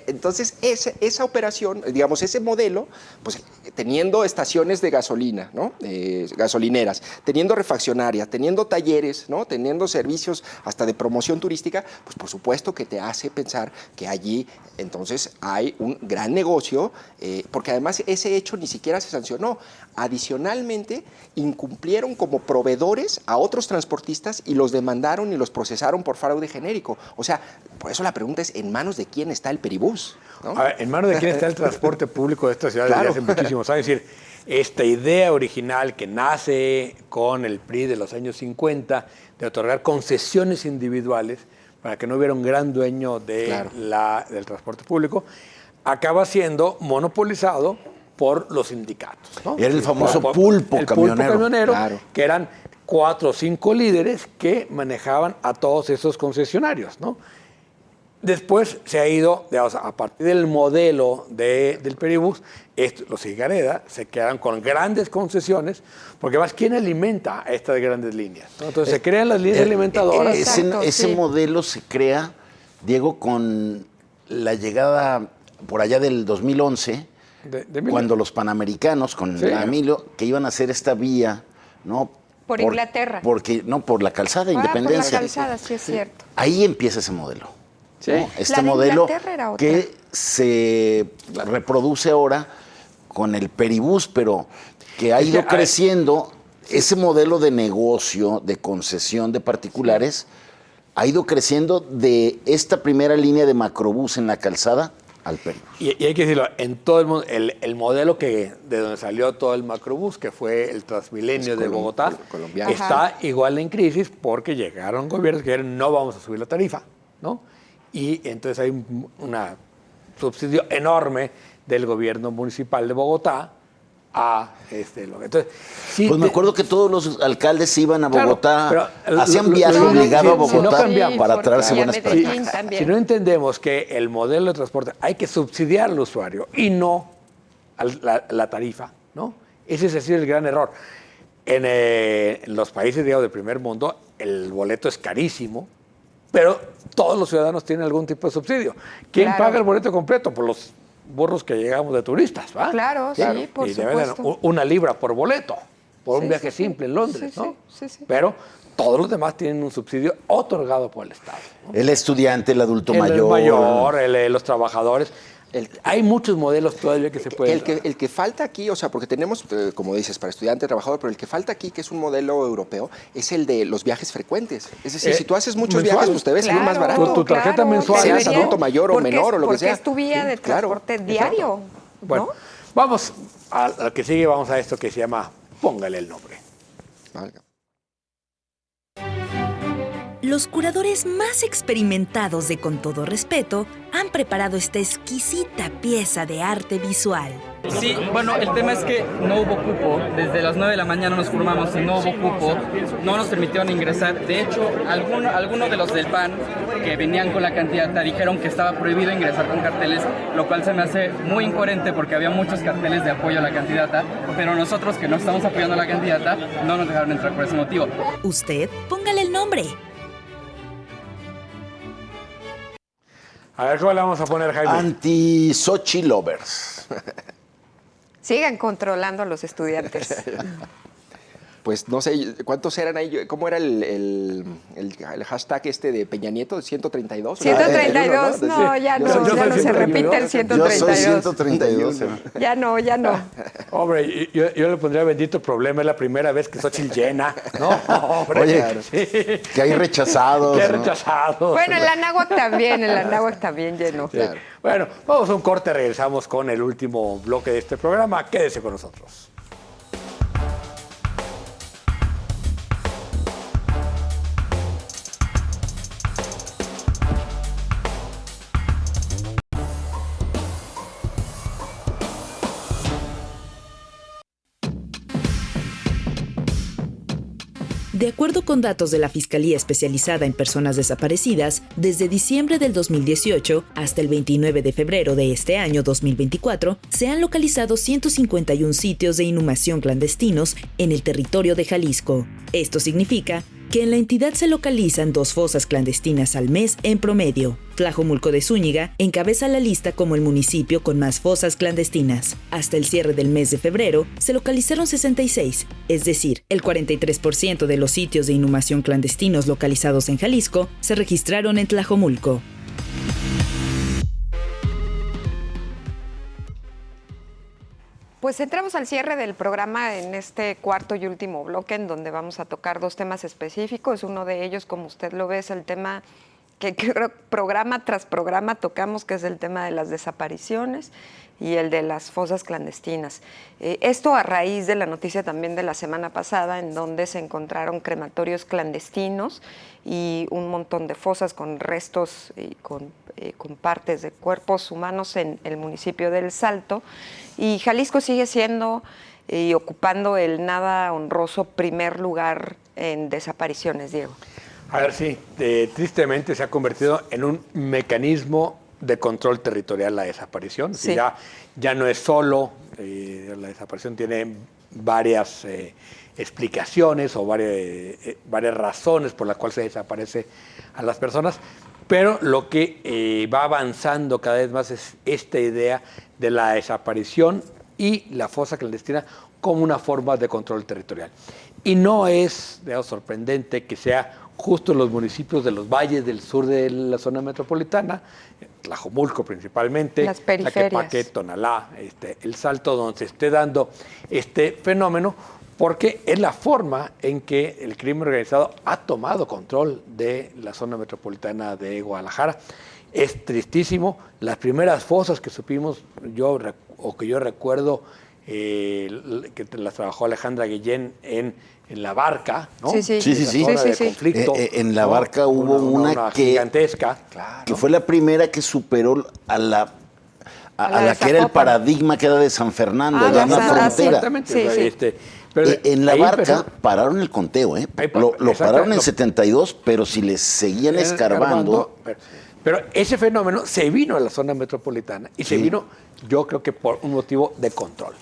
Entonces esa operación, digamos, ese modelo, pues teniendo estaciones de gasolina, ¿no? Gasolineras, teniendo refaccionarias, teniendo talleres, ¿no? Teniendo servicios hasta de promoción turística, pues por supuesto que te hace pensar que allí entonces hay un gran negocio, porque además ese hecho ni siquiera se sancionó. Adicionalmente, incumplieron como proveedores a otros transportistas y los demandaron y los procesaron por fraude genérico. O sea, por eso la pregunta es, ¿en manos de quién está el Peribús? ¿No?
A ver, ¿en manos de quién está el transporte público de esta ciudad desde hace muchísimos años? Es decir, esta idea original que nace con el PRI de los años 50 de otorgar concesiones individuales para que no hubiera un gran dueño de del transporte público, acaba siendo monopolizado por los sindicatos, ¿no?
Era el famoso pulpo camionero,
que eran 4 o 5 líderes que manejaban a todos esos concesionarios, ¿no? Después se ha ido, digamos, a partir del modelo del Peribús, los Higareda se quedan con grandes concesiones, porque más, ¿quién alimenta a estas grandes líneas? ¿No? Entonces se crean las líneas alimentadoras.
Ese modelo se crea, Diego, con la llegada por allá del 2011, cuando los panamericanos, con Emilio, que iban a hacer esta vía, ¿no?
Por Inglaterra.
Por la calzada Independencia.
Por la calzada, sí es cierto.
Ahí empieza ese modelo.
Sí.
¿no? Este modelo
era
que se reproduce ahora con el Peribús, pero que ha ido creciendo. Ese modelo de negocio, de concesión de particulares, ha ido creciendo de esta primera línea de macrobús en la calzada al Peribús.
Y hay que decirlo, en todo el mundo, el modelo de donde salió todo el macrobús, que fue el Transmilenio de Bogotá, está igual en crisis porque llegaron gobiernos que dijeron no vamos a subir la tarifa, ¿no? Y entonces hay un subsidio enorme del gobierno municipal de Bogotá a entonces, sí,
pues me acuerdo que todos los alcaldes iban a Bogotá, hacían viaje obligado a Bogotá para traerse buenas prácticas.
Si no entendemos que el modelo de transporte hay que subsidiar al usuario y no la tarifa, ¿no? Ese es así el gran error. En los países, digamos, del primer mundo, el boleto es carísimo, pero todos los ciudadanos tienen algún tipo de subsidio. ¿Quién paga el boleto completo? Por los burros que llegamos de turistas, ¿va?
Claro, sí, por supuesto.
Una libra por boleto, por un viaje simple en Londres, ¿no? Sí. Pero todos los demás tienen un subsidio otorgado por el Estado, ¿no?
El estudiante, el adulto mayor.
El mayor, los trabajadores. Hay muchos modelos todavía que se pueden...
El que falta aquí, o sea, porque tenemos, como dices, para estudiante, trabajador, pero el que falta aquí, que es un modelo europeo, es el de los viajes frecuentes. Es decir, si tú haces muchos viajes, pues te ves salir más barato.
Tu tarjeta mensual.
Seas adulto mayor o menor o lo que sea.
Porque es tu vía de transporte diario, ¿no?
Bueno, vamos al que sigue, vamos a esto que se llama Póngale el nombre.
Valga.
Los curadores más experimentados de Con Todo Respeto han preparado esta exquisita pieza de arte visual.
Sí, bueno, el tema es que no hubo cupo. Desde las 9 de la mañana nos formamos y no hubo cupo. No nos permitieron ingresar. De hecho, algunos de los del PAN que venían con la candidata dijeron que estaba prohibido ingresar con carteles, lo cual se me hace muy incoherente porque había muchos carteles de apoyo a la candidata, pero nosotros que no estamos apoyando a la candidata no nos dejaron entrar por ese motivo.
Usted, póngale el nombre.
A ver, ¿cómo le vamos a poner, Jaime?
Anti-Sochi Lovers.
Sigan controlando a los estudiantes.
Pues no sé, ¿cuántos eran ahí? ¿Cómo era el hashtag de Peña Nieto? ¿132?
132, no, ya no,
Yo
ya
soy
no se
132.
repite el
Yo
132.
soy 132.
Ya no, ya no.
Hombre, yo le pondría bendito problema, es la primera vez que Xochitl llena. No, hombre.
Oye,
sí.
que hay rechazados.
Qué
¿no?
rechazado.
Bueno, el Anáhuac también llenó.
Sí. Bueno, vamos a un corte, regresamos con el último bloque de este programa. Quédese con nosotros.
De acuerdo con datos de la Fiscalía Especializada en Personas Desaparecidas, desde diciembre del 2018 hasta el 29 de febrero de este año 2024, se han localizado 151 sitios de inhumación clandestinos en el territorio de Jalisco. Esto significa que en la entidad se localizan 2 fosas clandestinas al mes en promedio. Tlajomulco de Zúñiga encabeza la lista como el municipio con más fosas clandestinas. Hasta el cierre del mes de febrero se localizaron 66, es decir, el 43% de los sitios de inhumación clandestinos localizados en Jalisco se registraron en Tlajomulco.
Pues entramos al cierre del programa en este cuarto y último bloque, en donde vamos a tocar 2 temas específicos. Uno de ellos, como usted lo ve, es el tema que programa tras programa tocamos, que es el tema de las desapariciones y el de las fosas clandestinas. Esto a raíz de la noticia también de la semana pasada, en donde se encontraron crematorios clandestinos y un montón de fosas con restos y con partes de cuerpos humanos en el municipio del Salto. Y Jalisco sigue siendo y ocupando el nada honroso primer lugar en desapariciones, Diego.
A ver, sí, tristemente se ha convertido en un mecanismo de control territorial la desaparición.
Sí.
Ya no es solo, la desaparición tiene varias explicaciones o varias razones por las cuales se desaparece a las personas, pero lo que va avanzando cada vez más es esta idea de la desaparición y la fosa clandestina como una forma de control territorial. Y no es, digamos, sorprendente que sea justo en los municipios de los valles del sur de la zona metropolitana, Tlajomulco principalmente,
las periferias,
Tlaquepaque, Tonalá, El Salto, donde se esté dando este fenómeno, porque es la forma en que el crimen organizado ha tomado control de la zona metropolitana de Guadalajara. Es tristísimo. Las primeras fosas que supimos, que yo recuerdo, que las trabajó Alejandra Guillén en La Barca, ¿no?
Sí.
Conflicto,
En La Barca hubo una que,
gigantesca,
que fue la primera que superó a la que era el
Zapopan.
paradigma que era de San Fernando, allá en la frontera.
Exactamente.
Sí.
Pero
En La
ahí
Barca pararon el conteo, ¿eh? Lo pararon en 72, pero si les seguían escarbando.
Pero ese fenómeno se vino a la zona metropolitana y se vino, yo creo que por un motivo de control.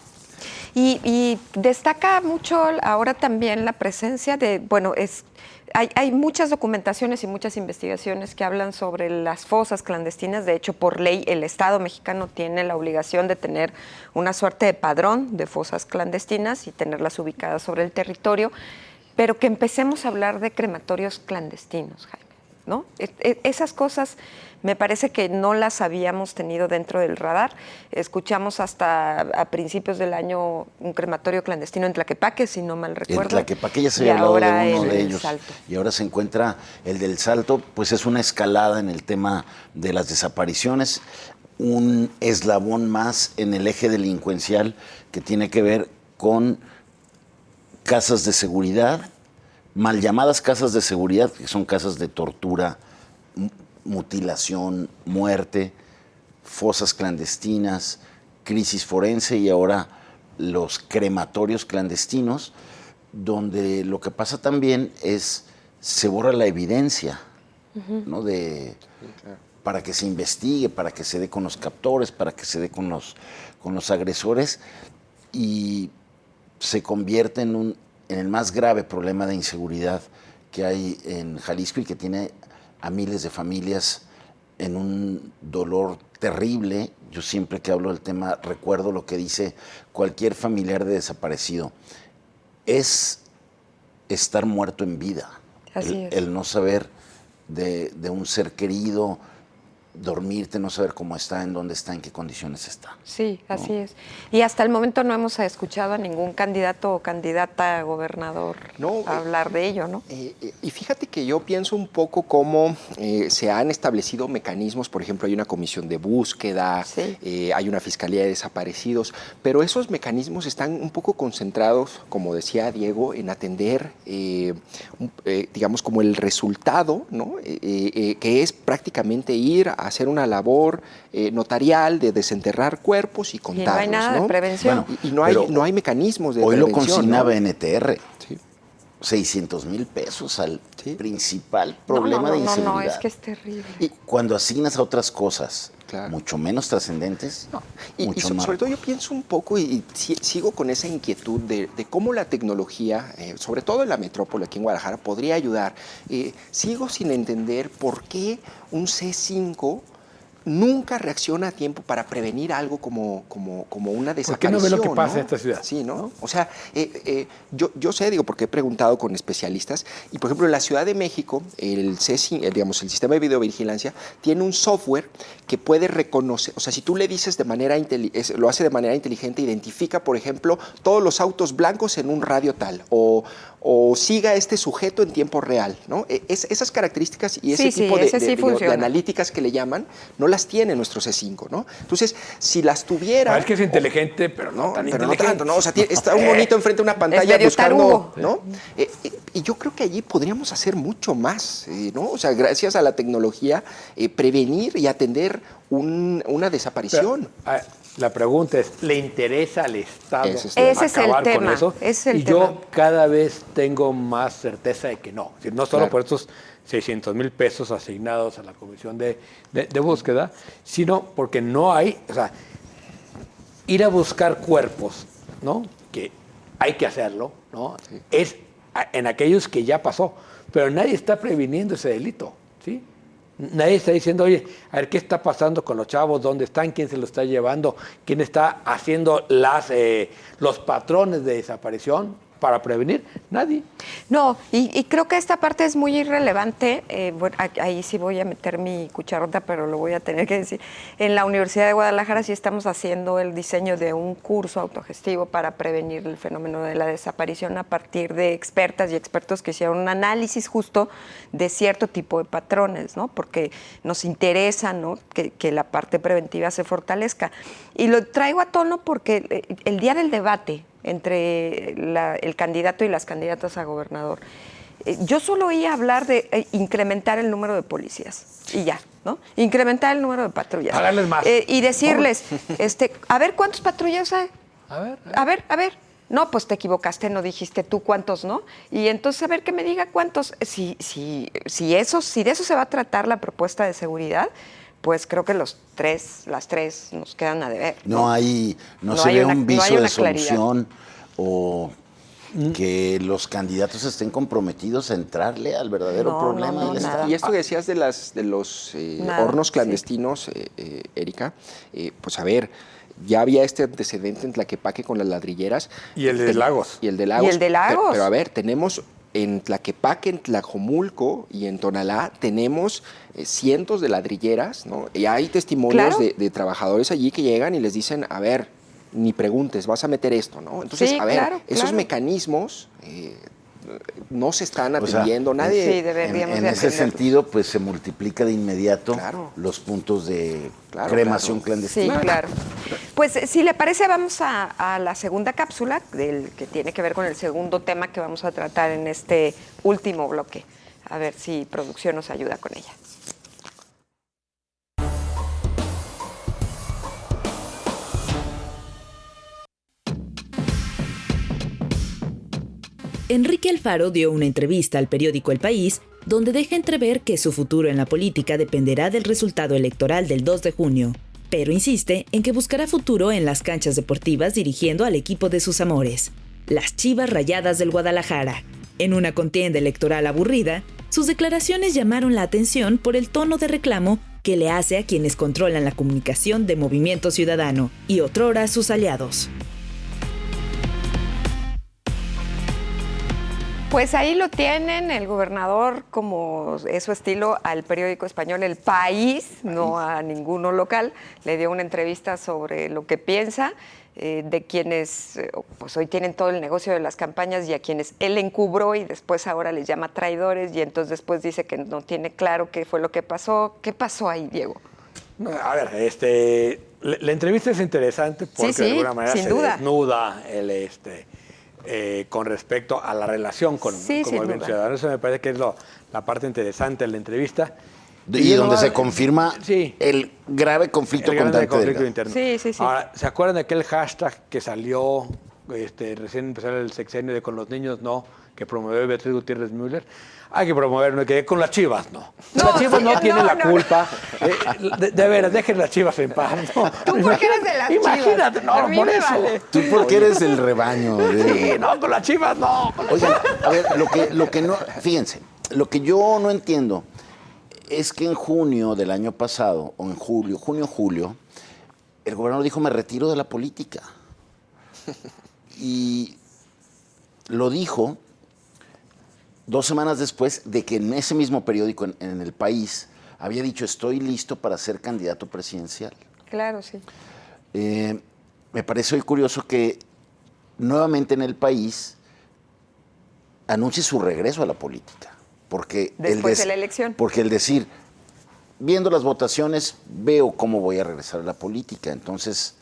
Y destaca mucho ahora también la presencia de, hay muchas documentaciones y muchas investigaciones que hablan sobre las fosas clandestinas. De hecho, por ley, el Estado mexicano tiene la obligación de tener una suerte de padrón de fosas clandestinas y tenerlas ubicadas sobre el territorio, pero que empecemos a hablar de crematorios clandestinos, Jaime, ¿no? Esas cosas me parece que no las habíamos tenido dentro del radar. Escuchamos hasta a principios del año un crematorio clandestino en Tlaquepaque, si no mal recuerdo.
En Tlaquepaque ya se había hablado de uno de ellos.
Salto.
Y ahora se encuentra el del Salto, pues es una escalada en el tema de las desapariciones, un eslabón más en el eje delincuencial que tiene que ver con casas de seguridad, mal llamadas casas de seguridad, que son casas de tortura, mutilación, muerte, fosas clandestinas, crisis forense y ahora los crematorios clandestinos, donde lo que pasa también es se borra la evidencia, ¿no? Para que se investigue, para que se dé con los captores, para que se dé con los agresores, y se convierte en el más grave problema de inseguridad que hay en Jalisco y que tiene a miles de familias en un dolor terrible. Yo siempre que hablo del tema recuerdo lo que dice cualquier familiar de desaparecido. Es estar muerto en vida.
Así es.
El no saber de un ser querido, dormirte, no saber cómo está, en dónde está, en qué condiciones está.
Sí, así es. Y hasta el momento no hemos escuchado a ningún candidato o candidata a gobernador hablar de ello, ¿no?
Y fíjate que yo pienso un poco cómo se han establecido mecanismos, por ejemplo, hay una comisión de búsqueda,
sí.
Hay una fiscalía de desaparecidos, pero esos mecanismos están un poco concentrados, como decía Diego, en atender, digamos, como el resultado, ¿no? Que es prácticamente ir a hacer una labor notarial de desenterrar cuerpos y contarlos.
Y no hay nada de prevención.
Bueno, y no hay mecanismos de
hoy
prevención.
Hoy lo consignaba
¿no?
NTR.
Sí.
600,000 pesos al principal problema de inseguridad.
No, es que es terrible.
Y cuando asignas a otras cosas mucho menos trascendentes, mucho más.
Sobre todo yo pienso un poco y sigo con esa inquietud de cómo la tecnología, sobre todo en la metrópoli aquí en Guadalajara, podría ayudar. Sigo sin entender por qué un C5 nunca reacciona a tiempo para prevenir algo como una desaparición.
¿Por qué no ve lo que pasa en esta ciudad?
Sí, ¿no? O sea, yo sé, digo, porque he preguntado con especialistas, y por ejemplo en la Ciudad de México, el digamos, el sistema de videovigilancia tiene un software que puede reconocer, o sea, si tú le dices lo hace de manera inteligente, identifica, por ejemplo, todos los autos blancos en un radio tal, o siga a este sujeto en tiempo real, ¿no? Esas características y ese tipo de analíticas que le llaman, no las tiene nuestro C5, ¿no? Entonces, si las tuviera...
Es que es inteligente, pero no tan inteligente.
No tanto, ¿no? O sea, está un monito enfrente de una pantalla buscando, ¿no? Y yo creo que allí podríamos hacer mucho más, ¿no? O sea, gracias a la tecnología, prevenir y atender una desaparición.
Pero, la pregunta es, ¿le interesa al Estado
acabar
con eso?
Y
yo cada vez tengo más certeza de que no. No solo por estos 600,000 pesos asignados a la comisión de búsqueda, sino porque no hay, o sea, ir a buscar cuerpos, ¿no? Que hay que hacerlo, ¿no? Sí. Es en aquellos que ya pasó, pero nadie está previniendo ese delito, ¿sí? Nadie está diciendo, oye, a ver qué está pasando con los chavos, dónde están, quién se lo está llevando, quién está haciendo los patrones de desaparición para prevenir. Nadie.
No, y creo que esta parte es muy irrelevante. Bueno, ahí sí voy a meter mi cucharota, pero lo voy a tener que decir. En la Universidad de Guadalajara sí estamos haciendo el diseño de un curso autogestivo para prevenir el fenómeno de la desaparición a partir de expertas y expertos que hicieron un análisis justo de cierto tipo de patrones, ¿no? Porque nos interesa, ¿no?, que la parte preventiva se fortalezca. Y lo traigo a tono porque el día del debate entre el candidato y las candidatas a gobernador, yo solo oía hablar de incrementar el número de policías y ya, ¿no? Incrementar el número de patrullas.
Pagarles más.
Y decirles, a ver, ¿cuántos patrullas hay? A ver. No, pues te equivocaste, no dijiste tú cuántos, ¿no? Y entonces a ver que me diga cuántos. Si de eso se va a tratar la propuesta de seguridad, pues creo que las tres nos quedan a deber.
No se ve un viso de solución o que los candidatos estén comprometidos a entrarle al verdadero problema del Estado.
Y esto que decías de los hornos clandestinos, Erika, pues a ver, ya había este antecedente en Tlaquepaque con las ladrilleras.
Y el de Lagos.
Y el de Lagos.
Pero a ver, tenemos en Tlaquepaque, en Tlajomulco y en Tonalá, tenemos cientos de ladrilleras, ¿no? Y hay testimonios de trabajadores allí que llegan y les dicen, a ver, ni preguntes, vas a meter esto, ¿no? Entonces, esos mecanismos no se están atendiendo, nadie...
Sí,
en ese sentido, pues se multiplica de inmediato los puntos de cremación clandestina.
Sí, claro. Pues si le parece, vamos a la segunda cápsula, que tiene que ver con el segundo tema que vamos a tratar en este último bloque. A ver si producción nos ayuda con ella.
Enrique Alfaro dio una entrevista al periódico El País, donde deja entrever que su futuro en la política dependerá del resultado electoral del 2 de junio, pero insiste en que buscará futuro en las canchas deportivas dirigiendo al equipo de sus amores, las Chivas Rayadas del Guadalajara. En una contienda electoral aburrida, sus declaraciones llamaron la atención por el tono de reclamo que le hace a quienes controlan la comunicación de Movimiento Ciudadano y otrora sus aliados.
Pues ahí lo tienen, el gobernador, como es su estilo, al periódico español El País, no a ninguno local, le dio una entrevista sobre lo que piensa de quienes pues hoy tienen todo el negocio de las campañas y a quienes él encubró y después ahora les llama traidores y entonces después dice que no tiene claro qué fue lo que pasó. ¿Qué pasó ahí, Diego?
No, a ver, la entrevista es interesante porque
Sí,
de alguna manera
sin
se
duda.
desnuda con respecto a la relación con Movimiento Ciudadano. Eso me parece que es la parte interesante de la entrevista.
Y donde se confirma
sí,
el grave conflicto
el
con
grande
Dante
conflicto
Delgado.
interno.
Sí.
Ahora, ¿se acuerdan de aquel hashtag que salió recién empezó el sexenio de Con los niños no, que promovió Beatriz Gutiérrez Müller? Hay que promoverlo, que con las Chivas no. Las Chivas no tienen la culpa. De veras, dejen las Chivas en paz. ¿No?
¿Tú por qué eres de las
Imagínate,
Chivas?
no,
A mí
por
me
eso.
vale.
Tú porque eres el rebaño.
Sí, no, con las Chivas no.
Oigan, a ver, lo que no, fíjense, lo que yo no entiendo es que en junio del año pasado, o en julio, el gobernador dijo, me retiro de la política. Y lo dijo 2 semanas después de que en ese mismo periódico, en El País, había dicho, estoy listo para ser candidato presidencial.
Claro, sí.
Me parece hoy curioso que nuevamente en El País anuncie su regreso a la política. Porque
Después de la elección.
Porque el decir, viendo las votaciones, veo cómo voy a regresar a la política. Entonces,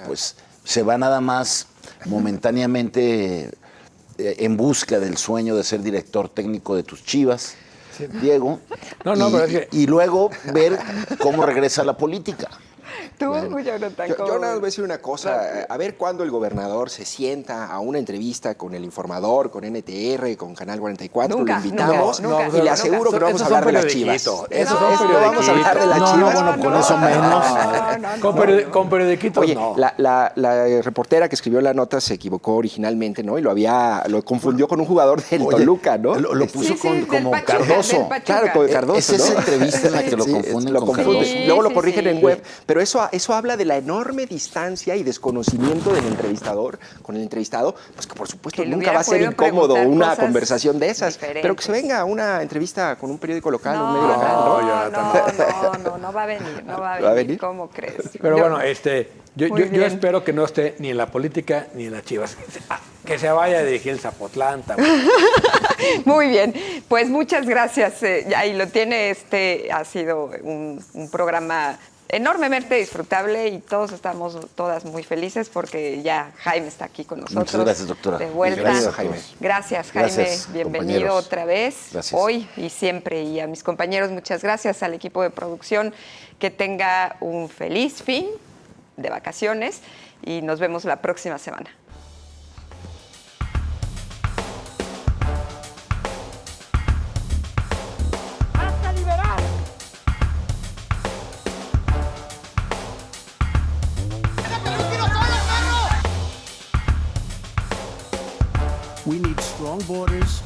pues se va nada más momentáneamente en busca del sueño de ser director técnico de tus Chivas, sí. Diego.
Pero es que...
y luego ver cómo regresa a la política.
Tú,
Bueno,
Jonathan,
yo nada más voy a decir una cosa, a ver cuándo el gobernador se sienta a una entrevista con El Informador, con NTR, con Canal 44,
nunca,
lo invitamos
nunca,
y le aseguro que no vamos a hablar de las Chivas.
Esos
No vamos a hablar de las Chivas.
Con eso menos.
Con periodiquitos
Oye,
no.
la reportera que escribió la nota se equivocó originalmente, ¿no? Y lo confundió con un jugador del Toluca, ¿no?
Lo puso
del
como
Pachuca,
Cardoso.
del Pachuca.
Claro, con Cardoso,
Es esa
¿no?
entrevista en la que lo confunden con Cardoso.
Sí,
Luego lo
sí,
corrigen
sí.
en web. Pero eso habla de la enorme distancia y desconocimiento del entrevistador con el entrevistado, pues que por supuesto
Que le
nunca va a ser
hubiera podido
incómodo
preguntar
una
cosas
conversación de esas.
diferentes.
Pero que se venga a una entrevista con un periódico local, un medio local, ¿no?
No va a venir, no va a
¿Va a
venir.
venir?
¿Cómo crees?
Pero
Yo-
bueno, yo
Muy bien.
espero que no esté ni en la política ni en las Chivas. Que se vaya a dirigir el Zapotlán también.
Muy bien, pues muchas gracias. Ahí lo tiene, ha sido un programa enormemente disfrutable y todos estamos todas muy felices porque ya Jaime está aquí con nosotros.
Muchas gracias, doctora.
De vuelta.
Gracias, Jaime.
Gracias, Jaime.
Gracias,
Bienvenido
compañeros.
otra vez,
Gracias.
hoy y siempre. Y a mis compañeros, muchas gracias. Al equipo de producción, que tenga un feliz fin de vacaciones y nos vemos la próxima semana.
We need strong borders,